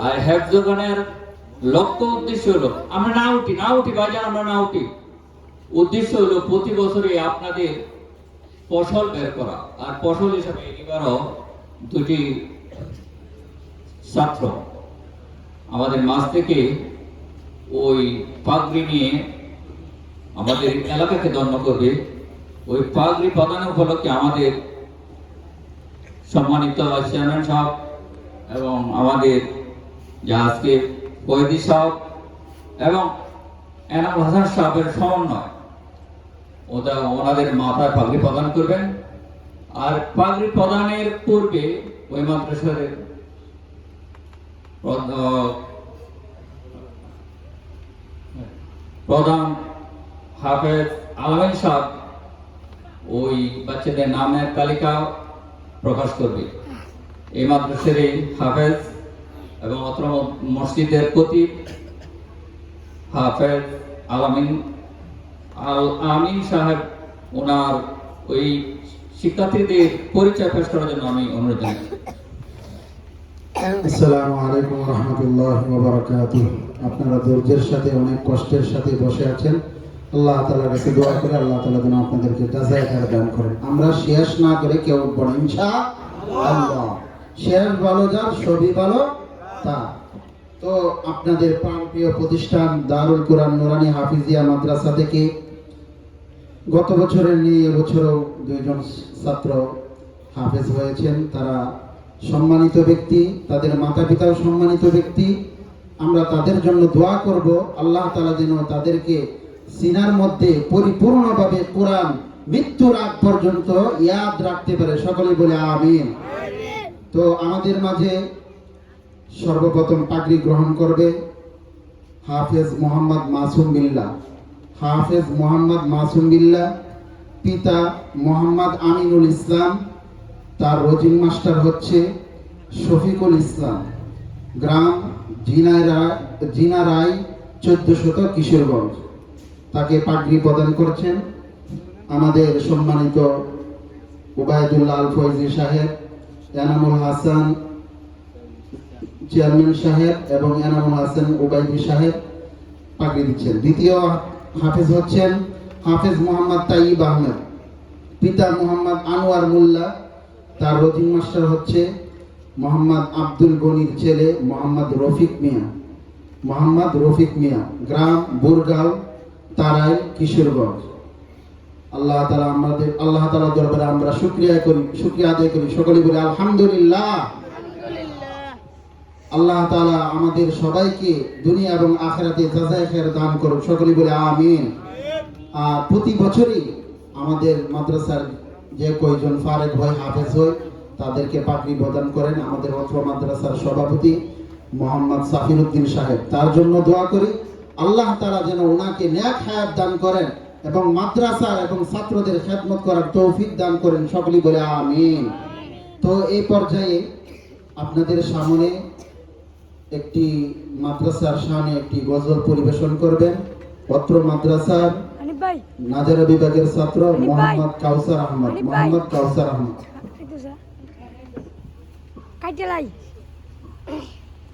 আর হেফজগানের লক্ষ্য উদ্দেশ্য হলো আমরা না উঠি বাজার আমরা না উঠি, উদ্দেশ্য হলো প্রতি বছরই আপনাদের ফসল বের করা। আর ফসল হিসাবে এবারও দুটি ছাত্র আমাদের মাঝ থেকে ওই পাগড়ি নিয়ে আমাদের এলাকাকে ধন্য করবে। ওই পাগড়ি প্রদান উপলক্ষে আমাদের সম্মানিত চেয়ারম্যান সাহেব এবং আমাদের যে আজকে বৈদি সাহেব এবং এনাম হাসান সাহেবের সমন্বয় ওনাদের মাথায় পাগড়ি প্রদান করবেন। আর পাগড়ি প্রদানের পূর্বে ওই মাদ্রাসার প্রধান হাফেজ আলমিন সাহেব ওই বাচ্চাদের নামের তালিকা প্রকাশ করবে। এই মাদ্রাসার হাফেজ এবং অত্র মসজিদের খতিব হাফেজ আমিন সাহেব ওনার ওই শিক্ষার্থীদের পরিচয় পেশ করার জন্য আমি অনুরোধ জানাই। আসসালামু আলাইকুম ওয়া রাহমাতুল্লাহি ওয়া বারাকাতুহু। আপনারা ধৈর্যের সাথে অনেক কষ্টের সাথে বসে আছেন। আল্লাহ তাআলার কাছে দোয়া করে আল্লাহ তাআলা যেন আপনাদেরকে জাযায়ে খায়র দান করেন। আমরা শেষ না করে কেউ উঠব না ইনশাআল্লাহ। শেষ ভালো যার সবই ভালো তা। তো আপনাদের প্রাণপ্রিয় প্রতিষ্ঠান দারুল কুরআন নুরানী হাফিজিয়া মাদ্রাসা থেকে গত বছরের নিয়ে এবছরও দুইজন ছাত্র হাফেজ হয়েছেন। তারা সম্মানিত ব্যক্তি, তাদের মাতা পিতাও সম্মানিত ব্যক্তি। আমরা তাদের জন্য দোয়া করব আল্লাহ তাআলা যেন তাদেরকে সিনার মধ্যে পরিপূর্ণভাবে কোরআন মৃত্যুর আগ পর্যন্ত ইয়াদ রাখতে পারে। সকলে বলে আমিন। তো আমাদের মাঝে সর্বপ্রথম পাগড়ি গ্রহণ করবে হাফেজ মোহাম্মদ মাসুম বিল্লাহ। হাফেজ মোহাম্মদ মাসুম বিল্লাহ, পিতা মোহাম্মদ আমিনুল ইসলাম, তার রজিন মাস্টার হচ্ছে শফিকুল ইসলাম, গ্রাম জিনারাই 1400 কিশোরগঞ্জ। তাকে পাগড়ি প্রদান করছেন আমাদের সম্মানিত উবাইদুল্লাহ আল ফয়জি সাহেব, এনামুল হাসান চেয়ারম্যান সাহেব এবং এনামুল হাসান উবাইদি সাহেব পাগড়ি দিচ্ছেন। দ্বিতীয় হাফেজ হচ্ছেন হাফেজ মোহাম্মদ তাইব আহমেদ, পিতা মোহাম্মদ আনোয়ার মোল্লা, তার রজিন মাস্টার হচ্ছে মোহাম্মদ আব্দুল গনির ছেলে মোহাম্মদ রফিক মিয়া, গ্রাম বুরগাঁও তারাইল কিশোরগঞ্জ। আল্লাহ তাআলার দরবারে আমরা শুকরিয়া আদায় করি। সকলে বলে আলহামদুলিল্লাহ। আল্লাহ তাআলা আমাদের সবাইকে দুনিয়া এবং আখিরাতে জাযায়ে খায়র দান করুন। সকলে বলে আমিন। প্রতি বছরই আমাদের মাদ্রাসার যে কয়জন ফারেক হয় হাফেজ হয় তাদেরকে পাগড়ি প্রদান করেন আমাদের অত্র মাদ্রাসার সভাপতি মোহাম্মদ সাফির উদ্দিন সাহেব। তার জন্য দোয়া করি আল্লাহ তাআলা যেন ওনাকে নেক হায়াত দান করেন এবং মাদ্রাসা এবং ছাত্রদের খেদমত করার তৌফিক দান করেন। সকলেই বলে আমিন। তো এই পর্যায়ে আপনাদের সামনে একটি মাদ্রাসার শানে একটি গজল পরিবেশন করবেন অত্র মাদ্রাসার নাজারা বিভাগের ছাত্র মোহাম্মদ কাউসার আহমদ। কাইতে লাই